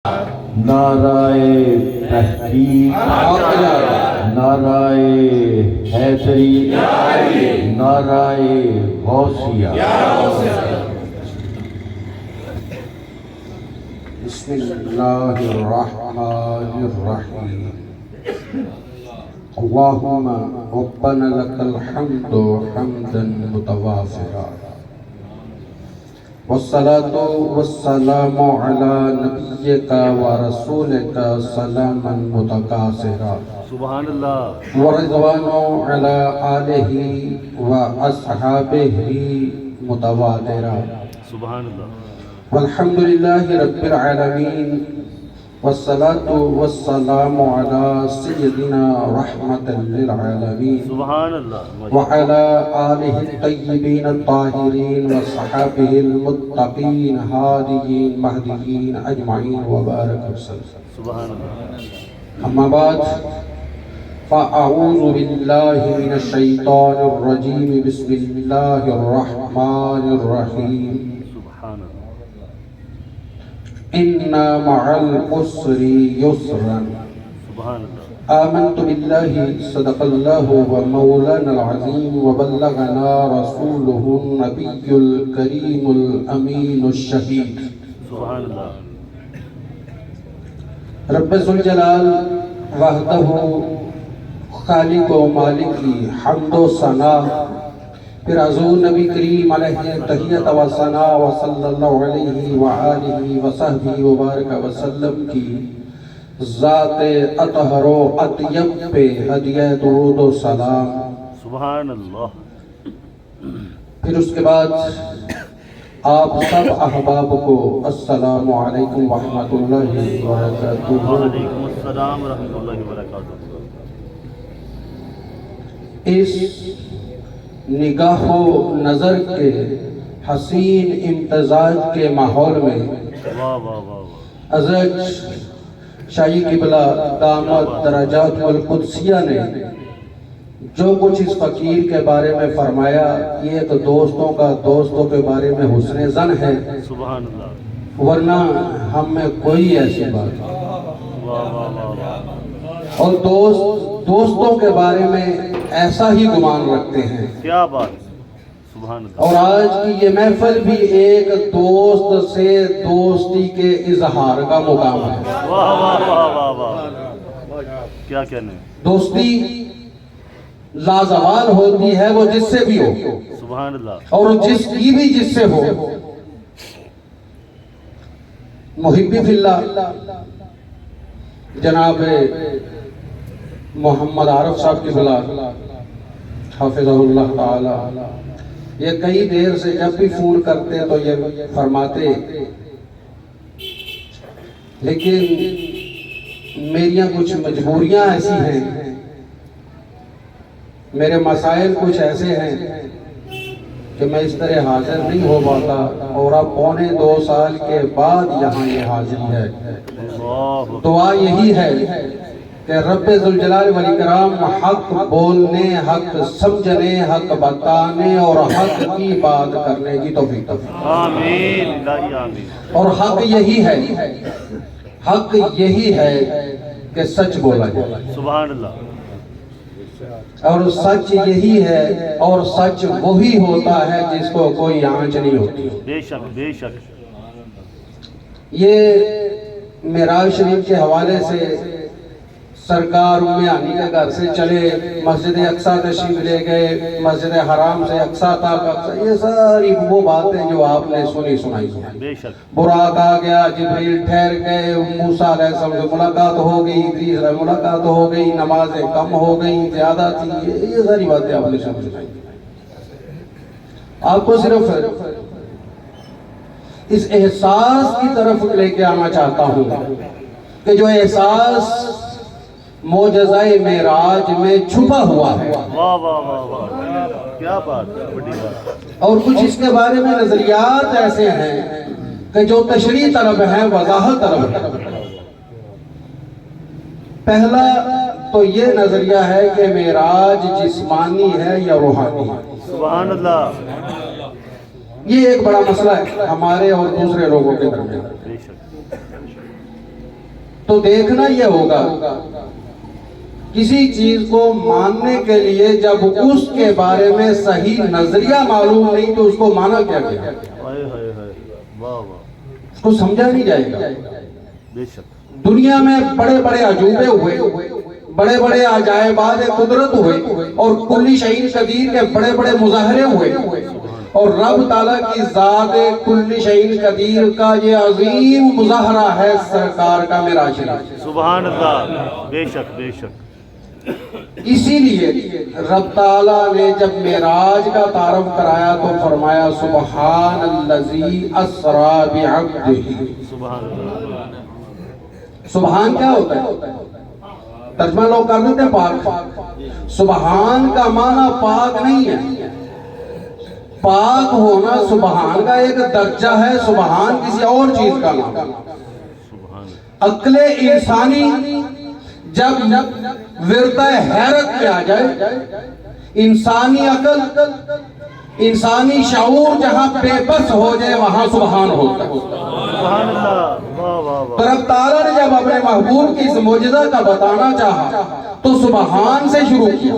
نعرہ تحقیق، نعرہ حیدری، نعرہ غوثیہ۔ بسم اللہ الرحمن الرحیم۔ اللہم ربنا لک الحمد حمدا متوافرا، والصلاة والسلام على نبیک ورسولک سلاما متکاثرا، سبحان اللہ۔ ورضوان على آلہ واصحابہ متواترا، سبحان اللہ۔ والحمد للہ رب العالمین، والصلاة والسلام على سیدنا رحمت للعالمین، سبحان اللہ۔ وعلى آلہ الطیبین الطاہرین وصحابہ المتقین ہادیین مہدیین اجمعین وبارک وسلم۔ سبحان اللہ۔ اما بعد فاعوذ باللہ من الشیطان الرجیم، بسم اللہ الرحمن الرحیم۔ سبحان اللہ۔ ان مع العسر یسرا، سبحان اللہ۔ آمنت باللہ صدق اللہ ومولانا العظیم، وبلغنا رسوله النبی الکریم الامین الشہید۔ سبحان اللہ۔ رب ذوالجلال وحدہ خالق و مالک کی حمد و ثنا، پھر حضور نبی کریم علیہ تحیت و ثنا و صلی اللہ علیہ وآلہ وصحبہ وبارک وسلم کی ذات اطہر و اطیب پہ ہدیہ درود و سلام۔ سبحان اللہ۔ پھر اس کے بعد آپ سب احباب کو السلام علیکم ورحمۃ اللہ وبرکاتہ۔ وعلیکم السلام ورحمۃ اللہ وبرکاتہ۔ اس نگاہ و نظر کے حسین امتزاج کے ماحول میں واہ واہ واہ واہ۔ حضرت شاہی قبلہ دامت درجات القدسیہ نے جو کچھ اس فقیر کے بارے میں فرمایا، یہ تو دوستوں کے بارے میں حسن ظن ہے، سبحان اللہ۔ ورنہ ہم میں کوئی ایسی بات نہیں۔ واہ واہ واہ واہ۔ اور دوستوں کے بارے میں ایسا ہی گمان رکھتے ہیں۔ کیا بات۔ سبحان اللہ۔ اور آج کی یہ محفل بھی ایک دوست سے دوستی کے اظہار کا مقام ہے۔ واہ واہ واہ واہ واہ۔ کیا کہنے۔ دوستی لازوال ہوتی ہے وہ جس سے بھی ہو، سبحان اللہ۔ اور جس کی بھی جس سے ہو۔ محبی فی اللہ جناب محمد عارف صاحب کی بلا حافظہ اللہ تعالی، یہ کئی دیر سے جب بھی فون کرتے تو یہ فرماتے، لیکن میریاں کچھ مجبوریاں ایسی ہیں، میرے مسائل کچھ ایسے ہیں کہ میں اس طرح حاضر نہیں ہو پاتا، اور اب 2.25 سال کے بعد یہاں یہ حاضری ہے۔ دعا یہی ہے کہ رب ذوالجلال والاکرام حق بولنے، حق سمجھنے، حق بتانے اور حق کی بات کرنے کی توفیق دے۔ آمین الہی آمین۔ اور حق یہی ہے کہ سچ بولا جائے، سبحان اللہ۔ اور سچ یہی ہے، اور سچ وہی ہوتا ہے جس کو کوئی آنچ نہیں ہوتی۔ بے شک بے شک۔ یہ معراج شریف کے حوالے سے سرکار ام ہانی کے گھر سے چلے، مسجد اقصیٰ تشریف لے گئے، مسجد حرام سے اقصیٰ تک، یہ ساری وہ باتیں جو آپ نے سنائی۔ بے شک۔ براق آ گیا، جبریل ٹھہر گئے، موسیٰ علیہ السلام سے ملاقات ہو گئی، ادریس سے ملاقات ہو گئی، نمازیں کم ہو گئیں، زیادہ تھی، یہ ساری باتیں آپ نے سنائی۔ آپ کو صرف اس احساس کی طرف لے کے آنا چاہتا ہوں کہ جو احساس معجزہ معراج میں چھپا ہوا ہے، واہ واہ واہ واہ۔ کیا بات، بڑی بات۔ اور کچھ اس کے بارے میں نظریات ایسے ہیں کہ جو تشریح طلب ہیں، وضاحت طلب ہے۔ پہلا تو یہ نظریہ ہے کہ معراج جسمانی ہے یا روحانی ہے۔ سبحان اللہ۔ یہ ایک بڑا مسئلہ ہے ہمارے اور دوسرے لوگوں کے درمیان۔ بے شک۔ تو دیکھنا یہ ہوگا کسی چیز کو ماننے کے لیے جب اس کے بارے میں صحیح نظریہ معلوم نہیں تو اس کو مانا کیا گیا، ہائے ہائے ہائے، واہ واہ، اس کو سمجھا نہیں جائے گا۔ بے شک، دنیا میں بڑے بڑے عجوبے ہوئے، بڑے بڑے عجائبات قدرت ہوئے، اور کلی شہین قدیر کے بڑے بڑے مظاہرے ہوئے، اور رب تعالیٰ کی ذات کلی شہین قدیر کا یہ عظیم مظاہرہ ہے سرکار کا معراج شریف۔ سبحان اللہ، بے شک بے شک۔ اسی لیے رب تعالیٰ نے جب معراج کا تعارف کرایا تو فرمایا سبحان الذی اسریٰ بعبدہ۔ سبحان اللہ، سبحان کیا ہوتا ہے؟ ترجمہ لوگ کر دیتے ہیں پاک۔ سبحان کا معنی پاک نہیں ہے، پاک ہونا سبحان کا ایک درجہ ہے، سبحان کسی اور چیز کا نام ہے۔ سبحان عقل انسانی جب ورطہ حیرت پہ آ جائے، انسانی عقل، انسانی شعور جہاں بے بس ہو جائے وہاں سبحان ہوتا ہے۔ سبحان اللہ، واہ واہ تو واہ، رب تعالیٰ نے جب اپنے محبوب کی اس معجزہ کا بتانا چاہا تو سبحان سے شروع کیا،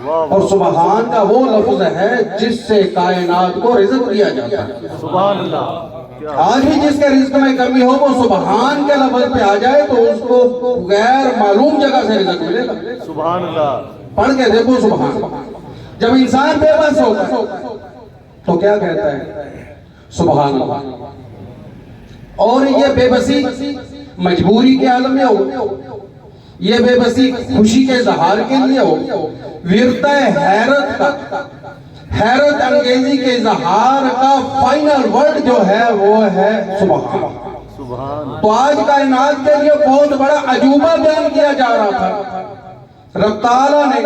اور سبحان کا وہ لفظ ہے جس سے کائنات کو رزق دیا جاتا ہے۔ سبحان اللہ، کیا آج بھی جس کے رزق میں کمی ہو وہ سبحان کے لفظ پہ آ جائے تو اس کو غیر معلوم جگہ سے رزق ملے گا۔ سبحان اللہ، پڑھ کے دیکھو سبحان۔ جب انسان بے بس ہوگا تو کیا کہتا ہے؟ سبحان اللہ۔ اور یہ بے بسی مجبوری کے عالم میں ہو، یہ بے بسی خوشی کے اظہار کے لیے ہو، ورطہ حیرت کا، حیرت انگیزی کے اظہار کا فائنل ورڈ جو ہے وہ ہے سبحان۔ سبحان، تو آج کائنات کے لیے بہت بڑا عجوبہ بیان کیا جا رہا تھا۔ رب تعالیٰ نے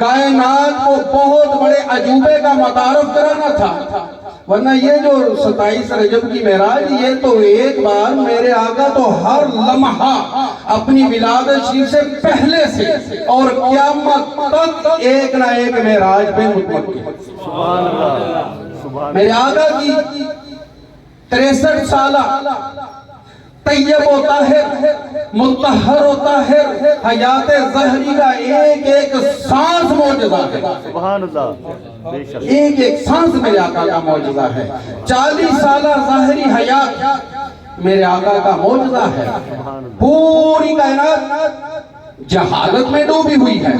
کائنات کو بہت بڑے عجوبے کا متعارف کرانا تھا، ورنہ یہ جو 27 رجب کی معراج یہ تو ایک بار میرے آقا تو ہر لمحہ اپنی ولادت شریف سے پہلے سے اور قیامت تک ایک نہ ایک معراج پہ متمکن۔ سبحان اللہ، سبحان میرے آقا کی 63 سالہ طیب و طاہر، مطہر و طاہر حیات ظہری کا ایک ایک سانس معجزہ ہے۔ سبحان اللہ، بے شک، ایک ایک سانس میرے آقا کا معجزہ ہے۔ 40 سالہ ظاہری حیات میرے آقا کا معجزہ ہے۔ پوری کائنات جہالت میں ڈوبی ہوئی ہے،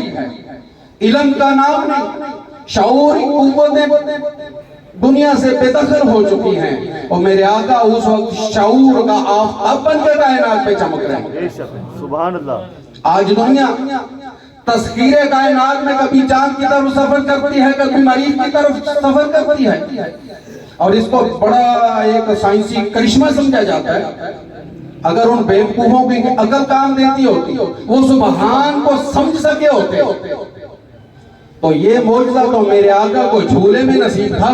علم کا نام نہیں، شعوری قوتیں دنیا سے بے دخل ہو چکی ہیں، اور میرے آقا اس وقت شعور کا آفتاب بن کے کائنات پہ چمک رہے ہیں۔ بے شک، سبحان اللہ، آج دنیا تسخیر کائنات میں کبھی چاند کی طرف سفر کرتی ہے، کبھی مریخ کی طرف سفر کرتی ہے، اور اس کو بڑا ایک سائنسی کرشمہ سمجھا جاتا ہے۔ اگر ان بیوقوفوں کی عقل کام دیتی ہوتی وہ سبحان کو سمجھ سکے ہوتے تو یہ معجزہ تو میرے آقا کو جھولے میں نصیب تھا۔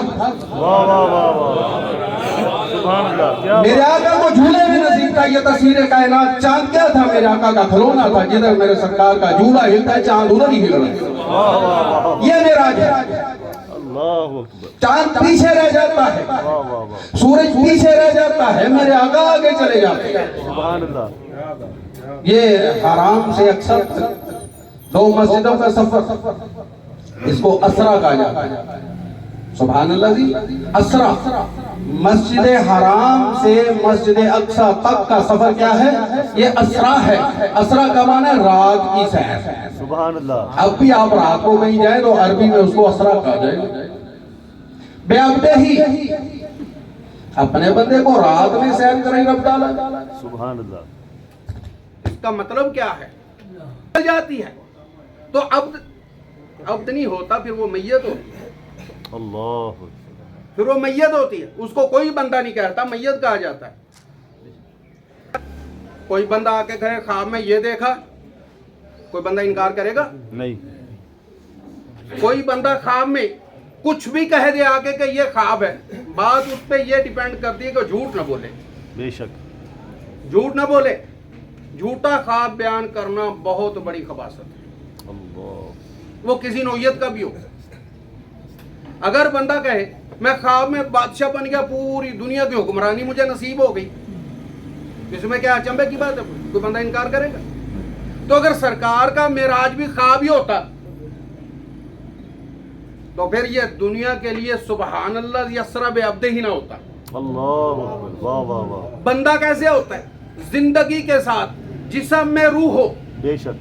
واہ واہ واہ واہ، سبحان اللہ، کیا میرے آقا کو جھولے میں نصیب تھا۔ یہ تصویر کائنات چاند کیا تھا؟ میرے آقا کا کھلونا تھا، جدھر میرے سرکار کا جھولا ہلتا ہے چاند ادھر ہی ہل رہا ہے۔ واہ واہ واہ، یہ معراج ہے۔ اللہ اکبر، چاند پیچھے رہ جاتا ہے، واہ واہ واہ، سورج پیچھے رہ جاتا ہے، میرے آقا آگے چلے جاتے ہیں۔ سبحان اللہ، یہ حرام سے اکثر 2 مسجدوں کا سفر، اس کو اسرا کہا جاتا ہے۔ سبحان اللہ جی، اسرا، مسجد حرام سے مسجد اقصی تک کا سفر کیا ہے؟ یہ اسرا ہے۔ اسرا کا معنی ہے رات کی سیر۔ سبحان اللہ، اب بھی آپ رات کو کہیں جائیں تو عربی میں اس کو اسرا کہا جائے گا۔ بے عبدہ ہی، اپنے بندے کو رات میں سیر کریں رب تعالیٰ۔ سبحان اللہ، اس کا مطلب کیا ہے؟ چل جاتی ہے تو عبد نہیں ہوتا، پھر وہ میت ہوتی ہے، اللہ اکبر، پھر وہ میت ہوتی ہے، اس کو کوئی بندہ نہیں کہتا، میت کہا جاتا ہے۔ کوئی بندہ آ کے کہے خواب میں یہ دیکھا، کوئی بندہ انکار کرے گا؟ نہیں، کوئی بندہ خواب میں کچھ بھی کہہ دے آگے کہ یہ خواب ہے، بات اس پہ یہ ڈیپینڈ کرتی ہے کہ جھوٹ نہ بولے، بے شک، جھوٹ نہ بولے۔ جھوٹا خواب بیان کرنا بہت بڑی خباثت ہے، اللہ، وہ کسی نوعیت کا بھی ہو۔ اگر بندہ کہے میں خواب میں بادشاہ بن گیا، پوری دنیا کی حکمرانی مجھے نصیب ہو گئی، اس میں کیا اچنبے کی بات ہے؟ کوئی بندہ انکار کرے گا؟ تو اگر سرکار کا معراج بھی خواب ہی ہوتا تو پھر یہ دنیا کے لیے سبحان اللہ یسرا بے عبدہ ہی نہ ہوتا. اللہ اکبر، واہ واہ واہ. بندہ کیسے ہوتا ہے؟ زندگی کے ساتھ جسم میں روح ہو. بے شک.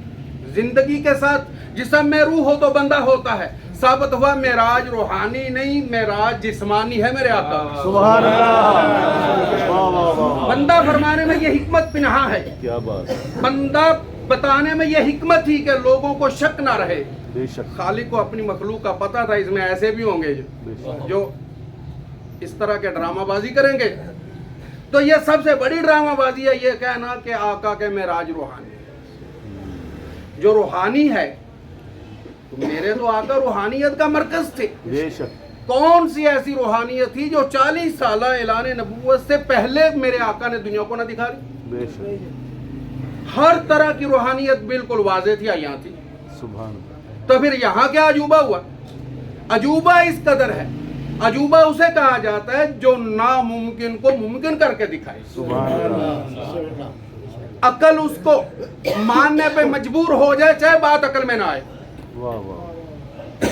زندگی کے ساتھ جسم میں روح ہو تو بندہ ہوتا ہے. ثابت ہوا معراج روحانی نہیں، معراج جسمانی ہے میرے آقا. سبحان اللہ، واہ واہ واہ. بندہ فرمانے میں یہ حکمت پنہا ہے. کیا بات. بندہ بتانے میں یہ حکمت تھی کہ لوگوں کو شک نہ رہے. بے شک. خالق کو اپنی مخلوق کا پتہ تھا اس میں ایسے بھی ہوں گے جو اس طرح کے ڈرامہ بازی کریں گے. تو یہ سب سے بڑی ڈرامہ بازی ہے یہ کہنا کہ آقا کے معراج روحانی. جو روحانی ہے تو میرے تو آقا روحانیت کا مرکز تھے. بے شک. کون سی ایسی روحانیت تھی جو 40 سالہ اعلان نبوت سے پہلے میرے آقا نے دنیا کو نہ دکھا دی؟ بے شک. ہر طرح کی روحانیت بالکل واضح تھی، یہاں تھی. سبحان اللہ. تو پھر یہاں کیا عجوبہ ہوا؟ عجوبہ اس قدر ہے، عجوبہ اسے کہا جاتا ہے جو ناممکن کو ممکن کر کے دکھائے. سبحان اللہ. عقل اس کو ماننے پہ مجبور ہو جائے چاہے بات عقل میں نہ آئے. واہ واہ.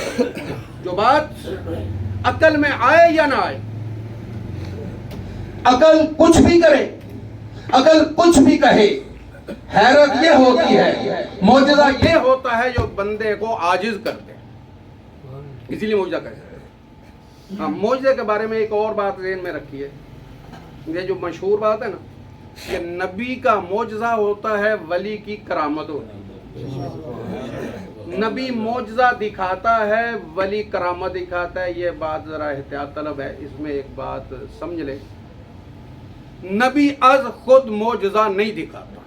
جو بات عقل میں آئے یا نہ آئے، عقل کچھ بھی کرے، عقل کچھ بھی کہے، حیرت یہ ہوتی ہے، معجزہ یہ ہوتا ہے جو بندے کو عاجز کرتے ہیں، اسی لیے معجزہ کہتے ہیں. ہاں، معجزے کے بارے میں ایک اور بات ذہن میں رکھیے. یہ جو مشہور بات ہے نا کہ نبی کا معجزہ ہوتا ہے، ولی کی کرامت ہوتی ہے. نبی معجزہ دکھاتا ہے، ولی کرامت دکھاتا ہے. یہ بات ذرا احتیاط طلب ہے، اس میں ایک بات سمجھ لے. نبی از خود معجزہ نہیں دکھاتا،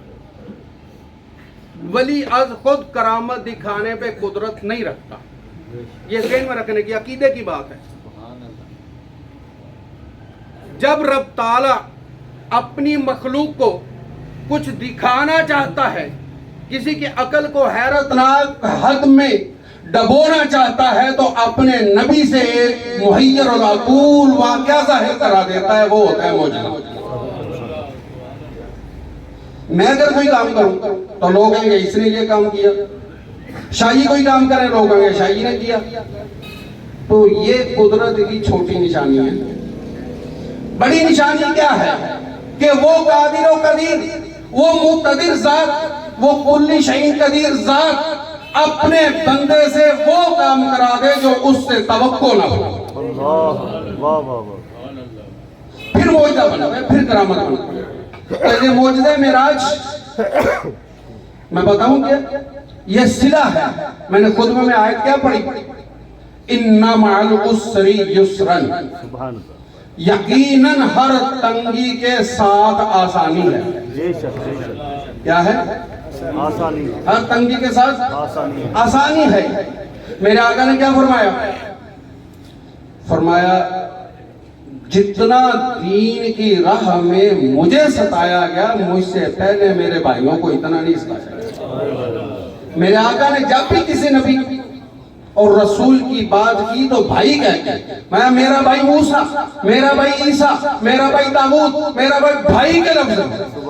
ولی از خود کرامت دکھانے پہ قدرت نہیں رکھتا. یہ ذہن میں رکھنے کی عقیدے کی بات ہے. جب رب تعالی اپنی مخلوق کو کچھ دکھانا چاہتا ہے، کسی کی عقل کو حیرتناک حد میں ڈبونا چاہتا ہے تو اپنے نبی سے ایک محیر العقول واقعہ ظاہر کرا دیتا ہے، وہ ہوتا ہے معجزہ. میں اگر کوئی کام کروں تو لوگ کہیں گے اس نے یہ کام کیا. شاہی کوئی کام کرے لوگ کہیں گے شاہی نے کیا. تو یہ قدرت کی چھوٹی نشانی ہے. بڑی نشانی کیا ہے کہ وہ قادر و قدیر، وہ مقتدر ذات، وہ کل شیء قدیر ذات اپنے بندے سے وہ کام کرا دے جو اس سے توقع نہ ہو. اللہ، واہ واہ واہ. پھر معجزہ بنا ہے، پھر کرامت بنا ہے. یہ معجزہ معراج میں بتاؤں کیا یہ صلہ ہے. میں نے خطبہ میں آیت کیا پڑھی؟ اِنَّ مَعَ الْعُسْرِ يُسْرًا. سبحان اللہ. یقیناً ہر تنگی کے ساتھ آسانی ہے. بے شک. بے شک. کیا ہے؟ آسانی. ہر تنگی کے ساتھ آسانی. آسانی ہے. میرے آقا نے کیا فرمایا؟ فرمایا جتنا دین کی راہ میں مجھے ستایا گیا، مجھ سے پہلے میرے بھائیوں کو اتنا نہیں ستایا. میرے آقا نے جب بھی کسی نبی اور رسول کی بات کی تو بھائی کہتے ہیں. میں میرا بھائی موسیٰ، میرا بھائی عیسیٰ، میرا بھائی داؤد، میرا بھائی کے لفظ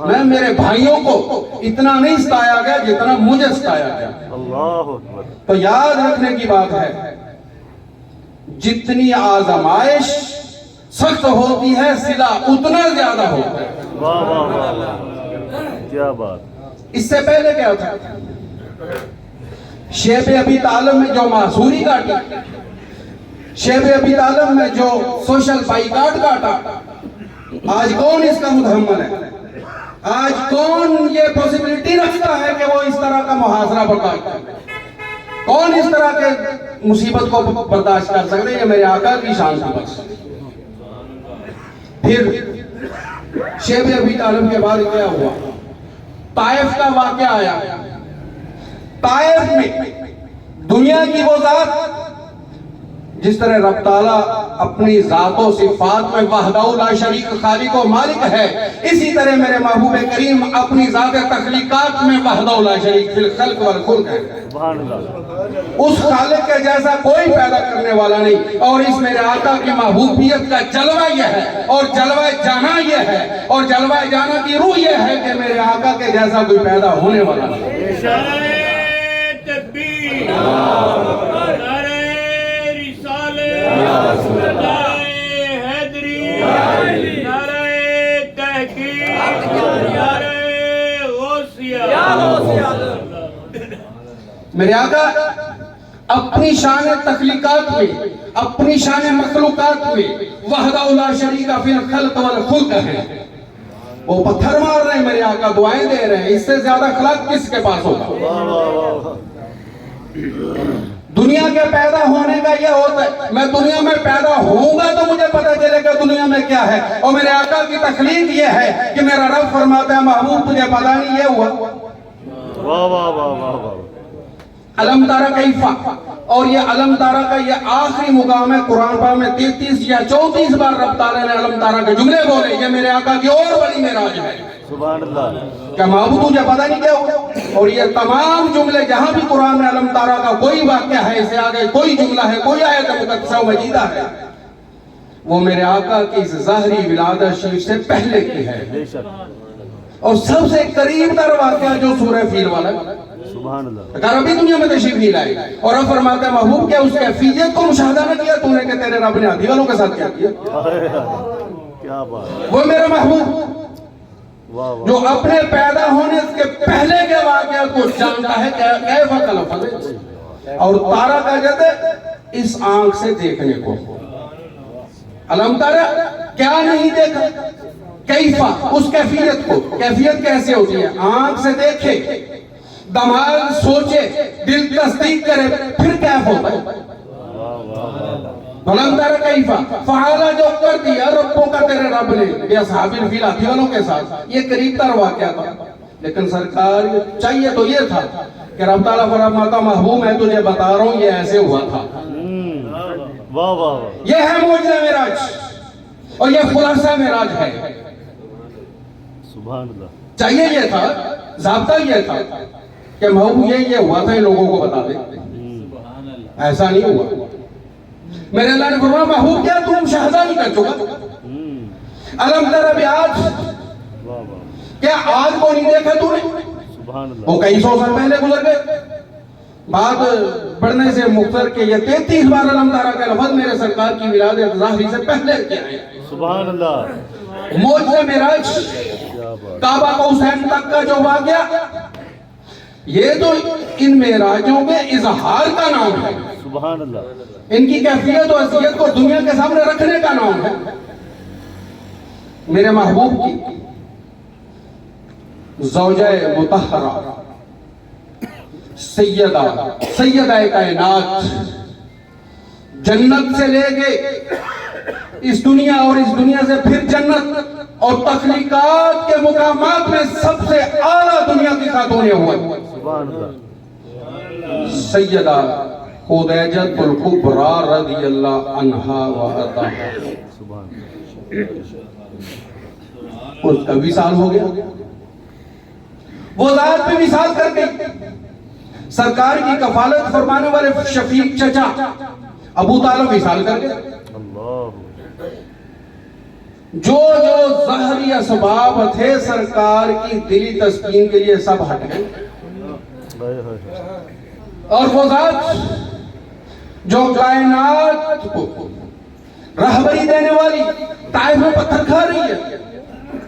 میں میرے بھائیوں کو اتنا نہیں ستایا گیا جتنا مجھے ستایا گیا. اللہ اکبر. تو یاد رکھنے کی بات ہے جتنی آزمائش سخت ہوتی ہے صلہ اتنا زیادہ ہوتا ہے. واہ واہ واہ واہ. کیا بات. اس سے پہلے کیا تھا؟ شیب ابی طالب میں جو معصوری کاٹی، شیب ابی طالب میں جو سوشل بائیکاٹ کاٹا، آج کون اس کا متحمل ہے؟ آج کون یہ پوسیبلٹی رکھتا ہے کہ وہ اس طرح کا محاصرہ برداشت کرے؟ کون اس طرح کے مصیبت کو برداشت کر سکتے؟ یہ میرے آقا کی شان کی بس. پھر شیب ابی طالب کے بعد کیا ہوا؟ طائف کا واقعہ آیا. طائف میں دنیا کی وہ ذات جس طرح رب تعالیٰ اپنی ذات و صفات میں وحدہ لا شریک خالق و مالک ہے، اسی طرح میرے محبوب کریم اپنی ذات تخلیقات میں وحدہ لا شریک فی الخلق والخلق ہے۔ سبحان اللہ۔ اس خالق کے جیسا کوئی پیدا کرنے والا نہیں، اور اس میرے آقا کی محبوبیت کا جلوہ یہ ہے، اور جلوہ جانا یہ ہے، اور جلوہ جانا کی روح یہ ہے کہ میرے آقا کے جیسا کوئی پیدا ہونے والا نہیں۔ نعرہ تکبیر، نعرہ رسالت، نعرہ حیدری، نعرہ تحقیق، نعرہ غوثیہ۔ میرے آقا اپنی شان تخلیقات میں، اپنی شان مخلوقات میں وحدہ لا شریک فی الخلق والخلق ہے۔ وہ پتھر مار رہے ہیں میرے آقا، دعائیں دے رہے ہیں، اس سے زیادہ اخلاق کس کے پاس ہوگا؟ دنیا کے پیدا ہونے کا یہ ہوتا ہے، میں دنیا میں پیدا ہوں گا تو مجھے پتہ چلے گا دنیا میں کیا ہے، اور میرے آقا کی تخلیق یہ ہے کہ میرا رب فرماتا ہے محبوب تجھے پتہ نہیں یہ ہوا۔ واہ واہ واہ واہ واہ۔ علم تارا کیفا، اور یہ علم تارا کا یہ آخری مقام ہے قرآن پاک میں 33 یا 34 بار رب تعالیٰ نے علم تارا کے جملے بولے، یہ میرے آقا کی اور بڑی معراج ہے۔ سبحان اللہ۔ کہ محبوب تجھے پتہ نہیں کیا ہوا، اور یہ تمام جملے جہاں بھی قرآن میں علم تارا کا کوئی واقعہ ہے، اسے آگے کوئی جملہ ہے، کوئی آیت مقدسہ و مجیدہ ہے، وہ میرے آقا کی اس ظاہری ولادت شریف سے پہلے کی ہے۔ بے شک۔ اور سب سے قریب تر واقعہ جو سورہ فیل والا ہے، سبحان اللہ۔ اگر ابھی دنیا میں تشریف نہیں لائے، اور اب فرماتا ہے محبوب کیا اس کیفیت کو مشاہدہ نہ کیا تو نے کہ تیرے رب نے ہاتھی والوں کے ساتھ کیا کیا؟ کیا بات۔ وہ میرا محبوب واہ واہ۔ جو اپنے پیدا ہونے کے پہلے کے واقعات کو جانتا ہے کیف کلفظ، اور تارا کا کہتے اس آنکھ سے دیکھنے کو، علم تارا کیا نہیں دیکھا، کیفا اس کیفیت کو، کیفیت کیسے ہوتی ہے؟ آنکھ سے دیکھے، دماغ سوچے، دل تصدیق کرے، پھر کیف ہوتا ہے؟ علم تارا کیفا فعالا جو کر دیا ربوں کا تیرے رب نے بے اصحاب الفیل ہاتھی والوں کے ساتھ، یہ قریب تر واقعہ تھا، لیکن سرکار چاہیے تو یہ تھا کہ رب تعالیٰ فرماتا محبوب میں تجھے بتا رہا ہوں یہ ایسے ہوا تھا۔ واہ واہ واہ۔ یہ ہے معجزہ معراج، اور یہ خلاصہ معراج ہے۔ سبحان اللہ۔ چاہیے یہ تھا، ضابطہ یہ تھا کہ محبوب یہ ہوا تھا، ان لوگوں کو بتا دے، ایسا نہیں ہوا۔ میرے اللہ نے فرمایا محبوب کیا تم مشاہدہ نہیں کر چکا؟ علم ترى بآج، کیا آج کو نہیں دیکھا تو نے؟ سبحان اللہ۔ وہ کئی سو سال پہلے گزر گئے، بات بڑھنے سے مختصر کے یہ 33 بار علم تارا کا لفظ میرے سرکار کی ولادت ظاہری سے پہلے کیا ہے۔ سبحان اللہ۔ معجزہ معراج، کعبہ قوسین تک کا جو واقعہ، یہ تو ان معراجوں کے اظہار کا نام ہے، سبحان اللہ۔ ان کی کیفیت و حیثیت کو دنیا کے سامنے رکھنے کا نام ہے۔ میرے محبوب کی زوجہ مطہرہ، سیدہ کائنات، جنت سے لے کے اس دنیا اور اس دنیا سے پھر جنت اور تخلیقات کے مقامات میں سب سے اعلیٰ دنیا کی خاتون ہوئے، سبحان اللہ۔ سیدہ خدیجہ الکبریٰ رضی اللہ عنہا و ارضاہا۔ سبحان اللہ۔ اس کا وصال ہو گیا، وہ ذات پہ وصال کر گئی۔ سرکار کی کفالت فرمانے والے شفیق چچا ابو طالب وصال کر گئے۔ اللہ۔ جو ظاہری اسباب تھے سرکار کی دلی تسکین کے لیے سب ہٹ گئے، اور وہ ذات جو کائنات کو رہبری دینے والی طائف میں پتھر کھا رہی ہے،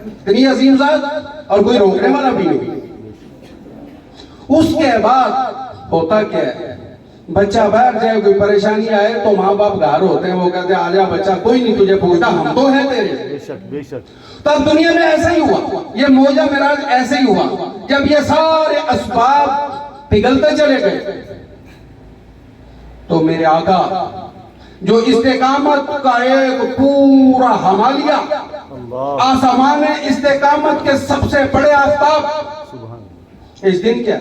اتنی عظیم ذات، اور کوئی روکنے والا بھی نہیں۔ اس کے بعد ہوتا کیا ہے، بچہ بیٹھ جائے، کوئی پریشانی آئے تو ماں باپ گھر ہوتے ہیں، وہ کہتے ہیں آجا بچہ، کوئی نہیں تجھے پوچھتا، ہم تو ہیں تیرے۔ بے شک بے شک۔ تب دنیا میں ایسا ہی ہوا، یہ معجزہ معراج ایسے ہی ہوا، جب یہ سارے اسباب پگھلتے چلے گئے تو میرے آقا جو استقامت کا ایک پورا حمالیہ، اللہ۔ آسمان میں استقامت کے سب سے بڑے آفتاب، سبحان اللہ۔ اس دن کیا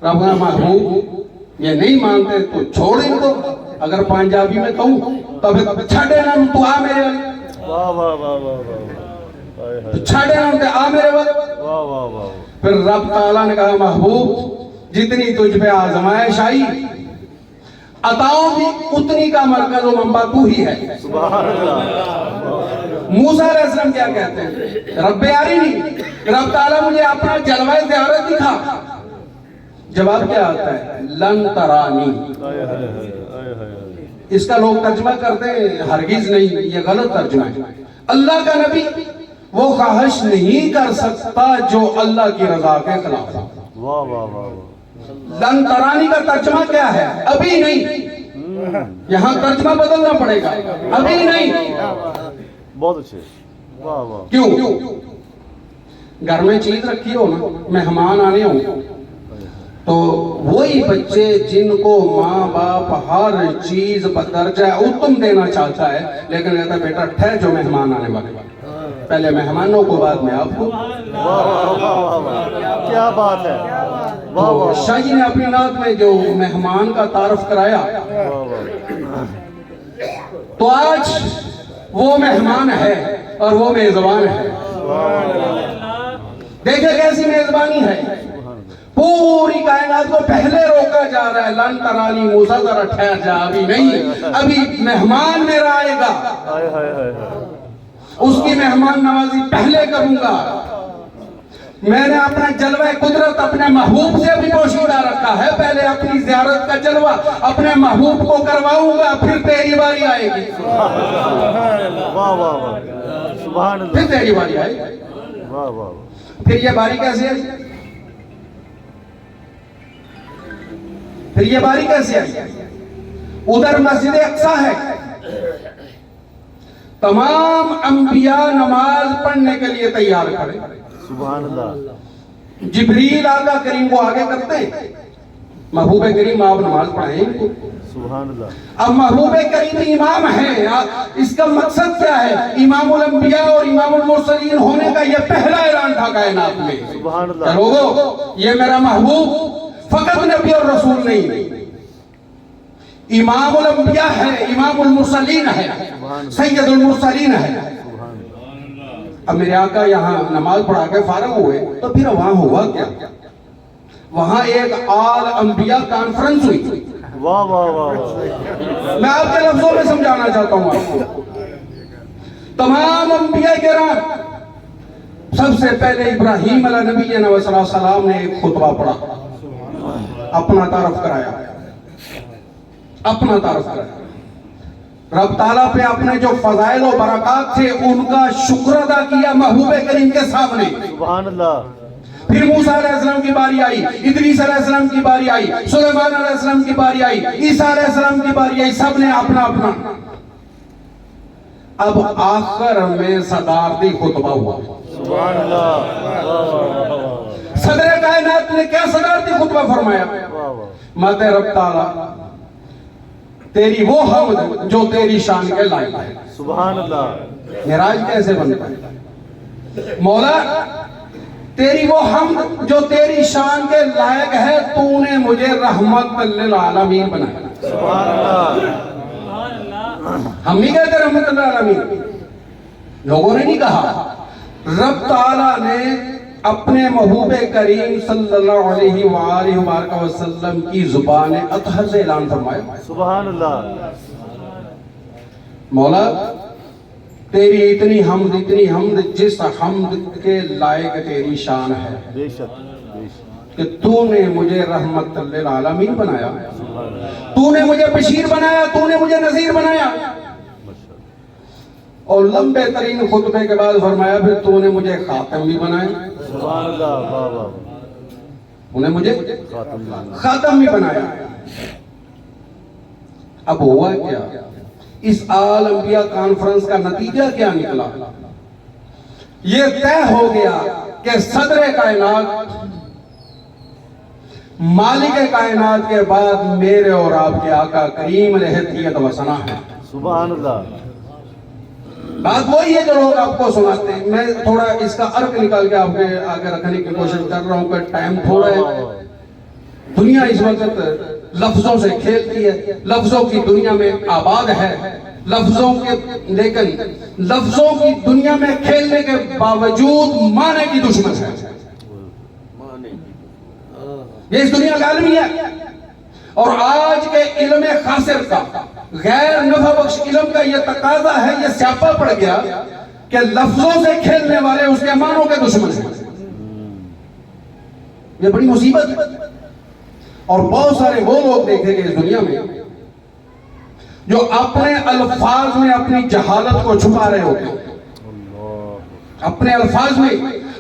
رب محبوب یہ نہیں مانتے تو چھوڑ ان کو، اگر پنجابی میں کہوں تو پھر چھڑے نہ تو آ میرے والے، واہ واہ واہ واہ واہ، چھڑے نہ تو آ میرے والے۔ واہ واہ واہ، پھر رب تعالیٰ نے کہا محبوب جتنی تجھ پہ آزمائش آئی عطاؤں بھی اتنی کا مرکز و منبع تو ہی ہے۔ سبحان اللہ۔ موسیٰ علیہ السلام کیا کہتے ہیں؟ رب ارینی، رب تعالیٰ مجھے اپنا جلوہ زیارت دکھا۔ جواب کیا آتا ہے؟ لن ترانی۔ اس کا لوگ ترجمہ کرتے ہیں ہرگز نہیں، یہ غلط ترجمہ ہے۔ اللہ کا نبی وہ خواہش نہیں کر سکتا جو اللہ کی رضا کے خلاف۔ واہ واہ واہ، لن ترانی کا ترجمہ کیا ہے؟ ابھی نہیں۔ یہاں ترجمہ بدلنا پڑے گا، ابھی نہیں۔ بہت اچھے، واہ واہ۔ کیوں؟ گھر میں چیز رکھی ہو نا، مہمان آنے ہوں تو وہی بچے جن کو ماں باپ ہر چیز بدرجہ اتم دینا چاہتا ہے، لیکن کہتا ہے بیٹا ٹھہر جو مہمان آنے والے، پہلے مہمانوں کو بعد میں آپ کو۔ واہ واہ واہ واہ، کیا بات ہے، واہ تو واہ شاہ جی نے اپنی نعت میں جو مہمان کا تعارف کرایا، تو آج وہ مہمان ہے اور وہ میزبان ہے۔ دیکھیں کیسی میزبانی ہے، پوری کائنات کو پہلے روکا جا رہا ہے۔ لن ترانی، موسیٰ ذرا ٹھہر جا، ابھی نہیں، ابھی مہمان میرا آئے گا، اس کی مہمان نوازی پہلے کروں گا۔ میں نے اپنا جلوہ قدرت اپنے محبوب سے بھی پوشیدہ رکھا ہے، پہلے اپنی زیارت کا جلوہ اپنے محبوب کو کرواؤں گا، پھر تیری باری آئے گی، واہ واہ واہ، سبحان اللہ، پھر تیری باری آئے گی۔ واہ واہ، پھر یہ باری کیسے آئی؟ پھر یہ باری کیسے آئی؟ ادھر مسجد اقصیٰ ہے، تمام انبیاء نماز پڑھنے کے لیے تیار کھڑے، سبحان اللہ، جبریل آقا کریم کو آگے کرتے ہیں، محبوب کریم آپ نماز پڑھائیں ان کو۔ سبحان اللہ، اب محبوب کریم امام ہے، اس کا مقصد کیا ہے؟ امام الانبیاء اور امام المرسلین ہونے کا یہ پہلا اعلان تھا کائنات میں۔ سبحان اللہ، لوگو یہ میرا محبوب فقط نبی اور رسول نہیں، امام الانبیاء ہے، امام المرسلین ہے، سید المرسلین ہے۔ اب میرے آقا یہاں نماز پڑھا کے فارغ ہوئے تو پھر وہاں ہوا کیا؟ وہاں ایک آل انبیاء کانفرنس ہوئی۔ واہ واہ واہ، میں آپ کے لفظوں میں سمجھانا چاہتا ہوں آپ کو، تمام انبیاء کرام، سب سے پہلے ابراہیم علیہ نبی صلی اللہ علیہ وسلم نے ایک خطبہ پڑھا، اپنا تعارف کرایا، اپنا تعارف کرایا، رب تعالیٰ پہ اپنے جو فضائل و برکات تھے ان کا شکر ادا کیا محبوب کریم کے سامنے۔ سبحان اللہ، پھر موسیٰ علیہ السلام کی باری آئی، ادریس علیہ السلام کی باری آئی، سلیمان علیہ السلام کی باری آئی، عیسیٰ علیہ السلام کی باری آئی، سب نے اپنا اپنا۔ اب آخر میں صدارتی خطبہ ہوا، سبحان اللہ، صدر کائنات نے کیا صدارتی خطبہ فرمایا؟ مد رب تعالیٰ تیری وہ حمد جو تیری شان کے لائق ہے۔ سبحان اللہ، معراج کیسے بنتا ہے؟ مولا تیری وہ حمد جو تیری شان کے لائق ہے، تو نے مجھے رحمت للعالمین بنایا۔ سبحان اللہ، ہم نہیں کہتے رحمت للعالمین، لوگوں نے نہیں کہا، رب تعالیٰ نے اپنے محبوب کریم صلی اللہ علیہ وآلہ وآلہ وسلم کی زبان اطہر سے اعلان فرمایا، سبحان اللہ، مولا تیری اتنی حمد جس حمد کے لائق تیری شان ہے بے شک، بے شک، کہ تو نے مجھے رحمت للعالمین بنایا، تو نے مجھے بشیر بنایا، تو نے مجھے نذیر بنایا۔ اور لمبے ترین خطبے کے بعد فرمایا پھر تو نے مجھے خاتم بھی بنایا، سبحان اللہ، واہ واہ، انہیں مجھے خاتم، خاتم بھی بنایا۔ اب ہوا کیا؟ اس آل انبیاء کانفرنس کا نتیجہ کیا نکلا؟ یہ طے ہو گیا کہ صدر کائنات، مالک کائنات کے بعد میرے اور آپ کے آقا کریم علیہ الصلوۃ والسلام ہے۔ سبحان اللہ، بات وہی ہے جو لوگ آپ کو سناتے ہیں۔ میں تھوڑا اس کا عرق نکال کے آپ کے آگے رکھنے کی کوشش کر رہا ہوں کہ ٹائم تھوڑا ہے، دنیا اس وقت لفظوں سے کھیلتی ہے، لفظوں کی دنیا میں آباد ہے، لیکن لفظوں کی دنیا میں کھیلنے کے باوجود معنی کی دشمن ہے۔ یہ اس دنیا کا عالمی ہے، اور آج کے علم خاسر کا، غیر نفع بخش علم کا یہ تقاضا ہے، یہ سیاپا پڑ گیا کہ لفظوں سے کھیلنے والے اس کے معنوں کے دشمن ہیں۔ یہ بڑی مصیبت ہے، اور بہت سارے وہ لوگ دیکھیں گے اس دنیا میں جو اپنے الفاظ میں اپنی جہالت کو چھپا رہے ہوتے ہیں، اپنے الفاظ میں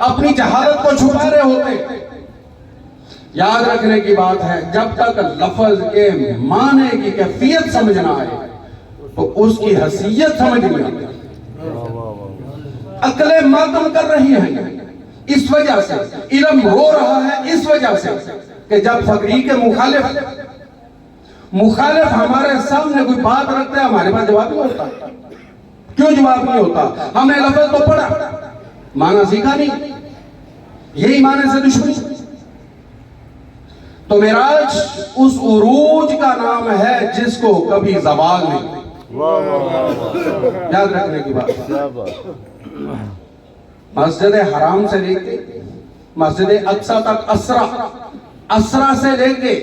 اپنی جہالت کو چھپا رہے ہوتے ہیں۔ یاد رکھنے کی بات ہے، جب تک لفظ کے معنی کی کیفیت سمجھ نہ آئے تو اس کی حیثیت سمجھ نہیں آتی۔ عقلیں ماتم کر رہی ہیں اس وجہ سے، علم رو رہا ہے اس وجہ سے کہ جب فقری کے مخالف ہمارے سامنے کوئی بات رکھتا ہے، ہمارے پاس جواب نہیں ہوتا۔ کیوں جواب نہیں ہوتا؟ ہم نے لفظ تو پڑھا، معنی سیکھا نہیں، یہی معنی سے دشمنی۔ تو معراج اس عروج کا نام ہے جس کو کبھی زوال نہیں۔ یاد رکھنے کی بات، مسجد حرام سے لے کے مسجد اقصی تک، اسرا سے لے کے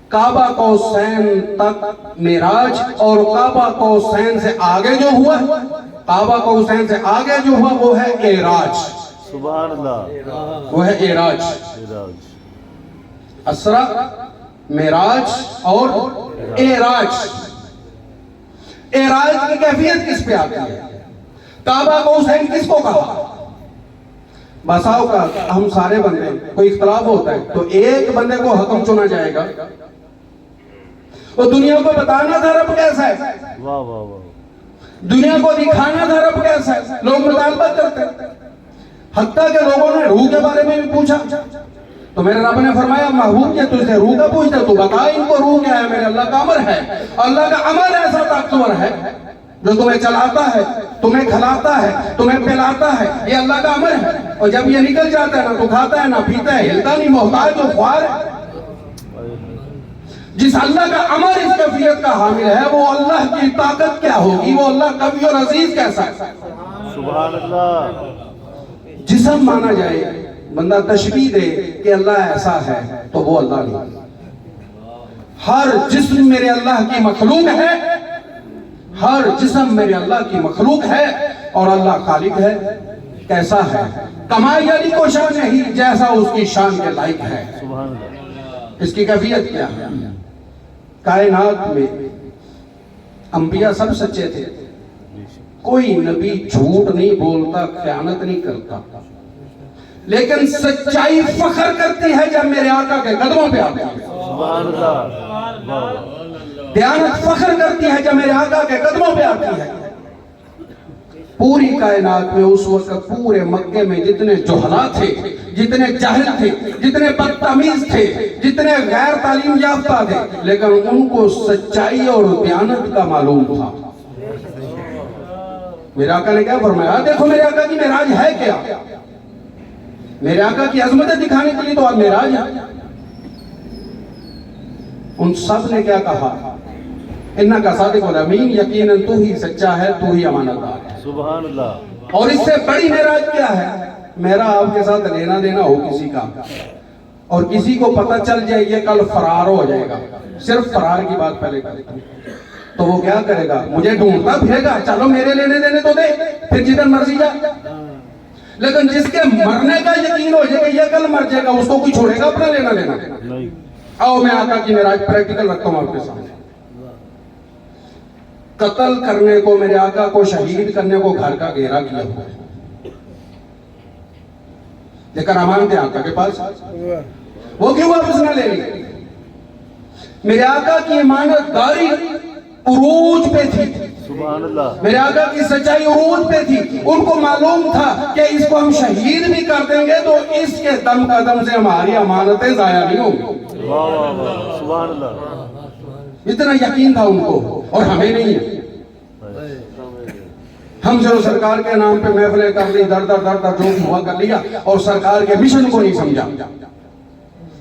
کعبہ قوسین تک معراج، اور کعبہ قوسین سے آگے جو ہوا، کعبہ قوسین سے آگے جو ہوا وہ ہے اعراج۔ سبحان اللہ، وہ ہے اعراج۔ اسرا، معراج اور اعراج۔ اعراج کی کیفیت کس پہ آتی ہے؟ کعبہ قوسین کس کو کہا؟ بساؤ کا ہم سارے بندے کوئی اختلاف ہوتا ہے تو ایک بندے کو حکم چنا جائے گا، وہ دنیا کو بتانا تھا رب کیسا ہے، دنیا کو دکھانا تھا رب کیسا ہے، لوگ مطالبہ کرتے ہیں۔ حتیٰ کہ لوگوں نے روح کے بارے میں بھی پوچھا تو میرے رب نے فرمایا محبوب یہ تجھ سے روح کا پوچھتا تو بتا ان کو روح کیا ہے، میرے اللہ کا امر ہے۔ اللہ کا امر ایسا طاقتور ہے جو تمہیں چلاتا ہے، تمہیں کھلاتا ہے، تمہیں پلاتا ہے، یہ اللہ کا امر ہے۔ اور جب یہ نکل جاتا ہے نہ تو کھاتا ہے نہ پیتا ہے، ہلتا نہیں، محتاج و خوار ہے۔ جس اللہ کا امر اس کیفیت کا حامل ہے وہ اللہ کی طاقت کیا ہوگی، وہ اللہ قوی اور عزیز کیسا ہے۔ سبحان اللہ۔ جسم مانا جائے، بندہ تشبیہ دے کہ اللہ ایسا ہے تو وہ اللہ نہیں۔ ہر جسم میرے اللہ کی مخلوق ہے، ہر جسم میرے اللہ کی مخلوق ہے، اور اللہ خالق ہے۔ کیسا ہے؟ کمائی علی کو شان نہیں جیسا اس کی شان کے لائق ہے۔ سبحان اللہ۔ اس کی کیفیت کیا ہے؟ کائنات میں انبیاء سب سچے تھے، کوئی نبی جھوٹ نہیں بولتا، خیانت نہیں کرتا، لیکن سچائی فخر کرتی ہے جب میرے آقا کے قدموں پہ آتی ہے۔ سبحان اللہ۔ دیانت فخر کرتی ہے جب میرے آقا کے قدموں پہ آتی ہے۔ پوری کائنات میں اس وقت پورے مکے میں جتنے جہلا تھے، جتنے جاہل تھے، جتنے بدتمیز تھے، جتنے غیر تعلیم یافتہ تھے، لیکن ان کو سچائی اور دیانت کا معلوم تھا۔ میرے آقا نے کیا فرمایا؟ دیکھو میرے آقا کی معراج ہے کیا؟ میرے آقا کی عظمتیں دکھانے کے لیے تو آج معراج ہے۔ ان سب نے کیا کہا؟ انکا صادق الامین، یقیناً تو ہی سچا ہے، تو ہی امانت دار ہے۔ سبحان اللہ۔ اور اس سے بڑی معراج کیا ہے؟ میرا آپ کے ساتھ لینا دینا ہو کسی کا، اور کسی کو پتہ چل جائے یہ کل فرار ہو جائے گا، صرف فرار کی بات پہلے کرے گا، تو وہ کیا کرے گا؟ مجھے ڈھونڈتا پھرے گا، چلو میرے لینے دینے تو دے، پھر جدھر مرضی جا۔ لیکن جس کے مرنے کا یقین ہو جائے کہ یہ کل مر جائے گا، اس کو کوئی چھوڑے گا اپنا لینا دینا؟ نہیں۔ آؤ میں آقا کی معراج پریکٹیکل رکھتا ہوں آپ کے سامنے۔ قتل کرنے کو، میرے آقا کو شہید کرنے کو گھر کا گھیرا کیا ہوا ہے، لیکن امان تھے آقا کے پاس، وہ کیوں واپس نہ لے لی؟ میرے آقا کی امانت داری عروج پہ تھی، سبحان اللہ۔ میرے آقا کی سچائی عروج پہ تھی۔ ان کو معلوم تھا کہ اس کو ہم شہید بھی کر دیں گے تو اس کے دم قدم سے ہماری امانتیں ضائع نہیں ہوں گی۔ واہ واہ واہ، سبحان اللہ۔ اتنا یقین تھا ان کو، اور ہمیں نہیں ہے۔ ہم جو سرکار کے نام پہ محفلیں کر لی، در در جو ہوا کر لیا، اور سرکار کے مشن کو نہیں سمجھا۔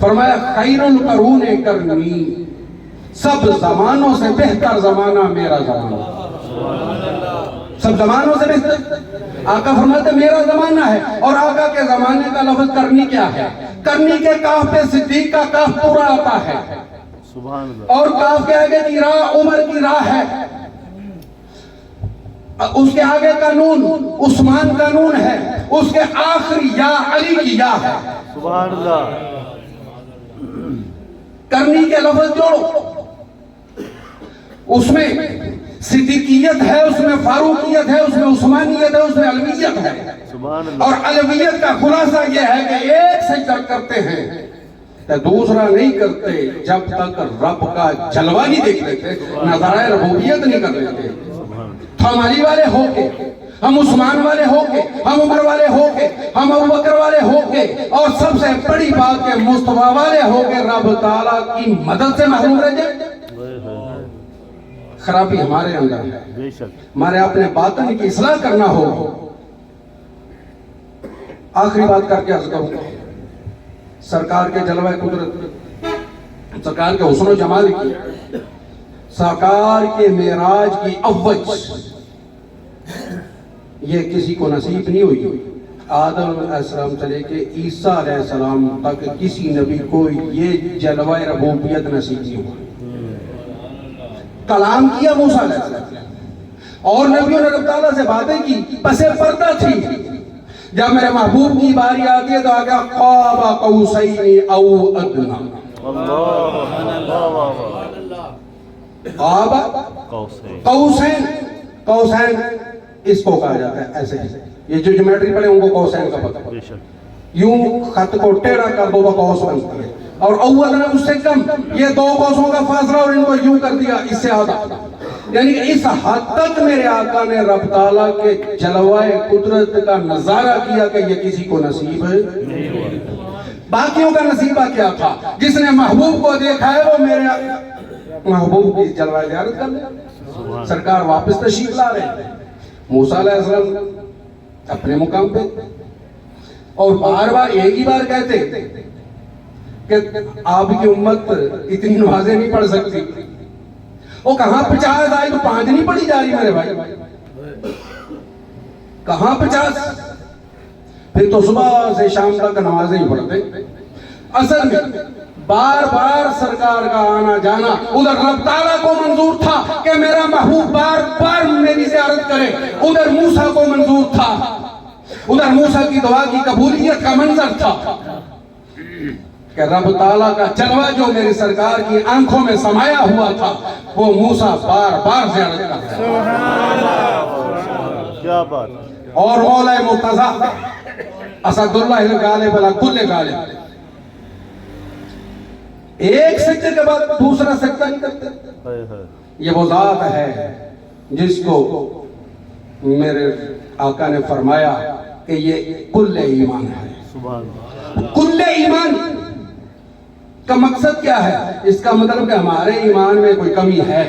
فرمایا خیرُ القرون قرنی، سب زمانوں سے بہتر زمانہ میرا زمانہ، سب زمانوں سے بہتر۔ آقا فرماتے میرا زمانہ ہے، اور آقا کے زمانے کا لفظ کرنی کیا ہے؟ کرنی کے کاف پہ صدیق کا کاف پورا آتا ہے، سبحان اللہ، اور کاف کے آگے کی راہ عمر کی راہ ہے، اس کے آگے کا نون عثمان کا نون ہے، اس کے آخری یا علی کی یا ہے۔ سبحان اللہ، کرنی کے لفظ جوڑو، اس میں صدیقیت ہے، اس میں فاروقیت ہے، اس میں عثمانیت ہے، اس میں علویت ہے۔ سبحان اللہ، اور علویت کا خلاصہ یہ ہے کہ ایک سجدہ کرتے ہیں تو دوسرا نہیں کرتے جب تک رب کا جلوہ نہیں دیکھ لیتے، نظارہ ربوبیت نہیں کر لیتے۔ ہم علی والے ہو کے، ہم عثمان والے ہو کے، ہم عمر والے ہو کے، ہم ابوبکر والے ہو کے، اور سب سے بڑی بات کہ مصطفیٰ والے ہو کے رب تعالیٰ کی مدد سے محروم رہ جائے، خرابی ہمارے اندر ہے۔ بے شک، ہمارے اپنے باطن کی اصلاح کرنا ہو۔ آخری بات کر کے عرض کروں، سرکار کے جلوہ قدرت، سرکار کے حسن و جمال کی، سرکار کے معراج کی اوج، یہ کسی کو نصیب نہیں ہوئی۔ آدم علیہ السلام سے لے کے عیسیٰ علیہ السلام تک کسی نبی کو یہ جلوہ ربوبیت نصیب نہیں ہوا۔ کلام کیا موسیٰ علیہ السلام، اور نبیوں نے رب تعالیٰ سے باتیں کی، پس پردہ تھی۔ جب میرے محبوب کی باری آتی ہے تو آگیا قاب قوسین او ادنا، اللہ، قاب قوسین، قوسین اس کو کہا جاتا ہے، ایسے یہ جو جیومیٹری پڑھے ان کو قوسین کا پتہ، بے شک، یوں خط کو ٹیڑھا کر دو تو قوس بنتی ہے، اور اول نے اس سے کم، یہ دو قوسوں کا فاصلہ اور ان کو یوں کر دیا، اس سے آدھا، یعنی کہ اس حد تک میرے آقا نے رب تعالیٰ کے جلوہ قدرت کا نظارہ کیا کہ یہ کسی کو نصیب ہے۔ باقیوں کا نصیبہ کیا تھا؟ جس نے محبوب کو دیکھا ہے وہ میرے محبوب کی جلوہ زیارت کر لے۔ سرکار واپس تشریف لا رہے ہیں، موسیٰ علیہ السلام اپنے مقام پہ، اور بار بار ایک ہی بار کہتے کہ آپ کی امت اتنی نمازیں نہیں پڑھ سکتی۔ وہ کہاں 50 آئی تو 5 نہیں پڑھی جا رہی میرے بھائی، کہاں 50؟ پھر تو صبح سے شام تک نمازیں ہی پڑھتے۔ اصل میں بار بار سرکار کا آنا جانا ادھر رب تعالیٰ کو منظور تھا کہ میرا محبوب بار بار میری زیارت کرے، ادھر موسیٰ کو منظور تھا، ادھر موسیٰ کی دعا کی قبولیت کا منظر تھا کہ رب تعالیٰ کا جلوہ جو میری سرکار کی آنکھوں میں سمایا ہوا تھا وہ موسیٰ بار بار زیارت کرتا ہے۔ کیا بات، اور مولا مرتضیٰ اسد اللہ الغالب علی کل غالب، ایک سجدے کے بعد دوسرا سجدہ نہیں کرتے۔ یہ وہ ذات ہے جس کو میرے آقا نے فرمایا کہ یہ کل ایمان ہے۔ سبحان اللہ، کل ایمان کا مقصد کیا ہے؟ اس کا مطلب کہ ہمارے ایمان میں کوئی کمی ہے،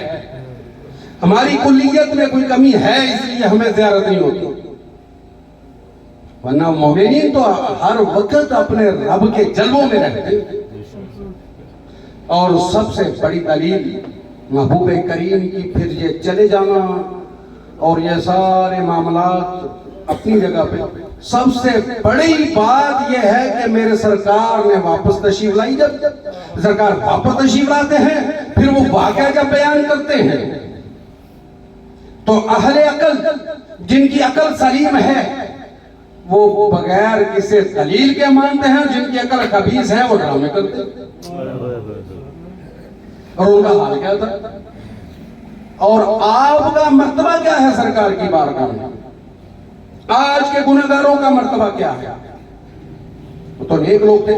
ہماری کلیت میں کوئی کمی ہے، اس لیے ہمیں زیارت نہیں ہوتی، ورنہ مومنین تو ہر وقت اپنے رب کے جلووں میں رہتے ہیں۔ اور سب سے بڑی دلیل محبوب کریم کی پھر یہ چلے جانا اور یہ سارے معاملات اپنی جگہ پہ، سب سے بڑی بات یہ ہے کہ میرے سرکار نے واپس تشریف لائی۔ جب سرکار واپس تشریف لاتے ہیں پھر وہ واقعہ جب بیان کرتے ہیں تو اہل عقل، جن کی عقل سلیم ہے، وہ بغیر کسی دلیل کے مانتے ہیں، جن کی عقل خبیث ہے وہ ڈرامے کرتے ہیں۔ اور ان کا حال کیا تھا؟ اور آپ کا مرتبہ کیا ہے سرکار کی بارگاہ میں؟ آج کے گناہگاروں کا مرتبہ کیا ہے؟ وہ تو نیک لوگ تھے،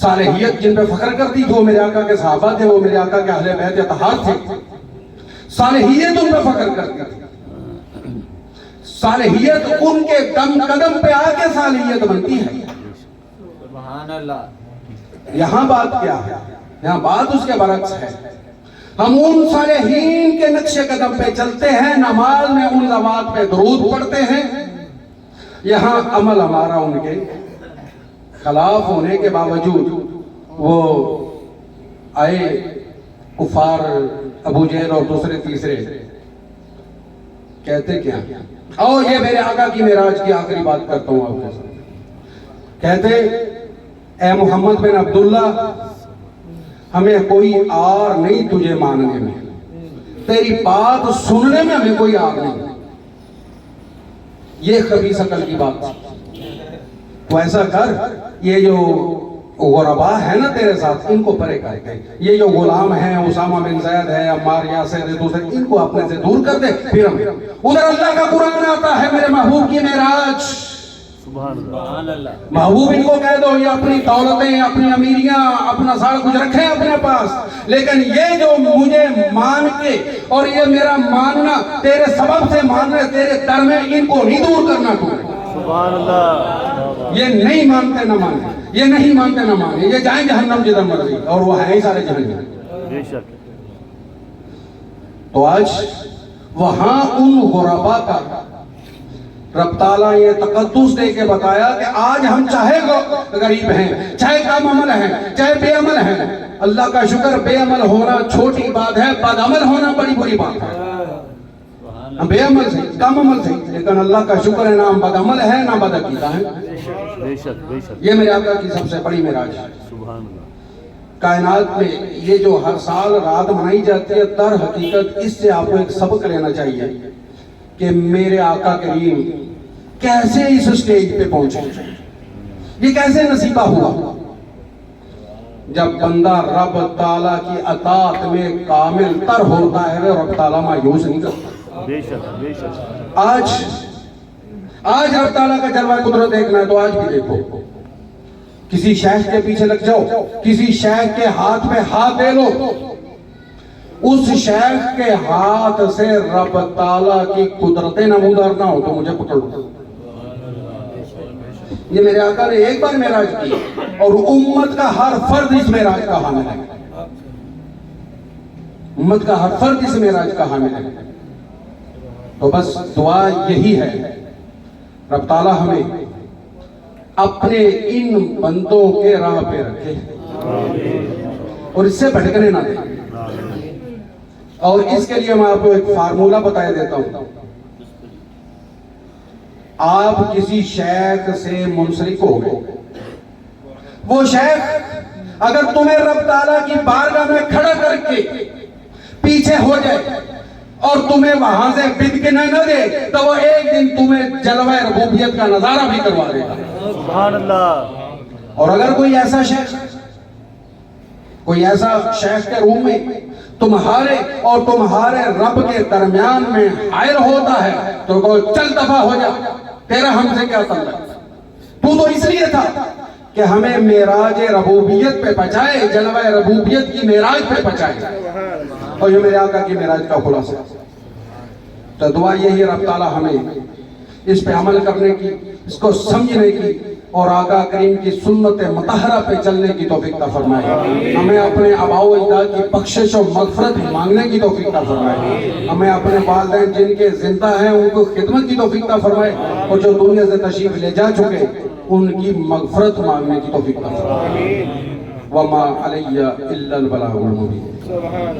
صالحیت جن پہ فخر کرتی تھی، وہ میرے آقا کے صحابہ تھے، وہ میرے آقا کے اہل بیت اطہار تھے، صالحیت ان پہ فخر کرتی تھی، صالحیت ان کے قدم پہ آ کے صالحیت بنتی ہے۔ سبحان اللہ۔ یہاں بات کیا ہے؟ یہاں بات اس کے برعکس ہے۔ ہم ان صالحین کے نقش قدم پہ چلتے ہیں، نماز میں ان ذوات پہ درود پڑھتے ہیں، یہاں عمل ہمارا ان کے خلاف ہونے کے باوجود وہ آئے کفار ابو جہل اور دوسرے تیسرے، کہتے کیا، اور یہ میرے آقا کی معراج کی آخری بات کرتا ہوں آپ کے ساتھ، کہتے اے محمد بن عبداللہ ہمیں کوئی آر نہیں تجھے ماننے میں، تیری بات سننے میں ہمیں کوئی آر نہیں۔ یہ خبیث عقل کی بات تھی۔ تو ایسا کر، یہ جو غربا ہے نا تیرے ساتھ، ان کو پرے کر کے، یہ جو غلام ہیں اسامہ بن زید ہے، عمار یاسر ہے، دوسرے، ان کو اپنے سے دور کر دے، پھر ہم ادھر اللہ کا قرآن آتا ہے میرے محبوب کی معراج، سبحان اللہ محبوب ان کو کہہ دو یہ اپنی دولتیں، اپنی امیریاں، اپنا سارا کچھ رکھیں اپنے پاس، لیکن یہ جو مجھے مان کے اور یہ میرا ماننا تیرے سبب سے مان رہے تیرے در میں، ان کو نہیں دور کرنا تو۔ سبحان اللہ۔ یہ نہیں مانتے نہ مانے، یہ نہیں مانتے نہ مانے، یہ جائیں جہنم جدھر مرضی، اور وہ ہے ہی سارے جہنم۔ بے شک۔ تو آج وہاں ان غربا کا رب تعالیٰ یہ تقدس دے کے بتایا کہ آج ہم چاہے غریب ہیں، چاہے کم عمل ہیں، چاہے بے عمل ہیں، اللہ کا شکر بے عمل ہونا چھوٹی بات ہے، بد عمل ہونا بڑی بڑی بات ہے۔ ہم بے عمل سے، کم عمل سے، لیکن اللہ کا شکر ہے نہ ہم بد عمل ہے نہ بد عقیدہ ہے۔ بے شک بے شک۔ یہ میرے آقا کی سب سے بڑی معراج ہے۔ سبحان اللہ۔ کائنات میں یہ جو ہر سال رات منائی جاتی ہے، در حقیقت اس سے آپ کو ایک سبق لینا چاہیے کہ میرے آقا کریم کیسے اس سٹیج پہ پہنچے، یہ کیسے نصیبہ ہوا۔ جب بندہ رب تعالیٰ کی اطاعت میں کامل تر ہوتا ہے، رب تعالیٰ مایوس نہیں کرتا۔ بے شک بے شک۔ آج رب تعالیٰ کا جلوہ قدرت دیکھنا ہے تو آج بھی دیکھو، کسی شیخ کے پیچھے لگ جاؤ، کسی شیخ کے ہاتھ میں ہاتھ دے لو، اس شیخ کے ہاتھ سے رب تعالیٰ کی قدرتیں نمودار نہ ہو تو مجھے پکڑ لو۔ یہ میرے آقا نے ایک بار معراج کی اور امت کا ہر فرد اس معراج کا حامل ہے، امت کا ہر فرد اس معراج کا حامل ہے۔ تو بس دعا یہی ہے، رب تعالیٰ ہمیں اپنے ان بندوں کے راہ پہ رکھے اور اس سے بھٹکنے نہ دے۔ اور اس کے لیے میں آپ کو ایک فارمولہ بتایا دیتا ہوں۔ آپ کسی شیخ سے منسلک ہو گئے، وہ شیخ اگر تمہیں رب تعالیٰ کی بارگاہ میں کھڑا کر کے پیچھے ہو جائے اور تمہیں وہاں سے بدکنے نہ دے تو وہ ایک دن تمہیں جلوہ ربوبیت کا نظارہ بھی کروا دے گا۔ سبحان اللہ۔ اور اگر کوئی ایسا شیخ کے روم میں تمہارے اور تمہارے رب کے درمیان میں حائل ہوتا ہے تو کوئی چل دفع ہو جا، تیرا ہم سے کیا تعلق، تو اس لیے تھا کہ ہمیں معراج ربوبیت پہ پہنچائے، جلوہ ربوبیت کی معراج پہ پہنچائے، اور یہ میرے آقا کی معراج کا خلاصہ۔ تو دعا یہی رب تعالیٰ ہمیں اس پہ عمل کرنے کی، اس کو سمجھنے کی اور آقا کریم کی سنت مطہرہ پہ چلنے کی توفیق عطا فرمائے۔ ہمیں اپنے آباء و اجداد کی بخشش و مغفرت مانگنے کی توفیق عطا فرمائے۔ ہمیں اپنے والدین جن کے زندہ ہیں ان کو خدمت کی توفیق عطا فرمائے، اور جو دنیا سے تشریف لے جا چکے ان کی مغفرت مانگنے کی توفیق عطا فرمائے۔ وما علی الا البلاغ المبین۔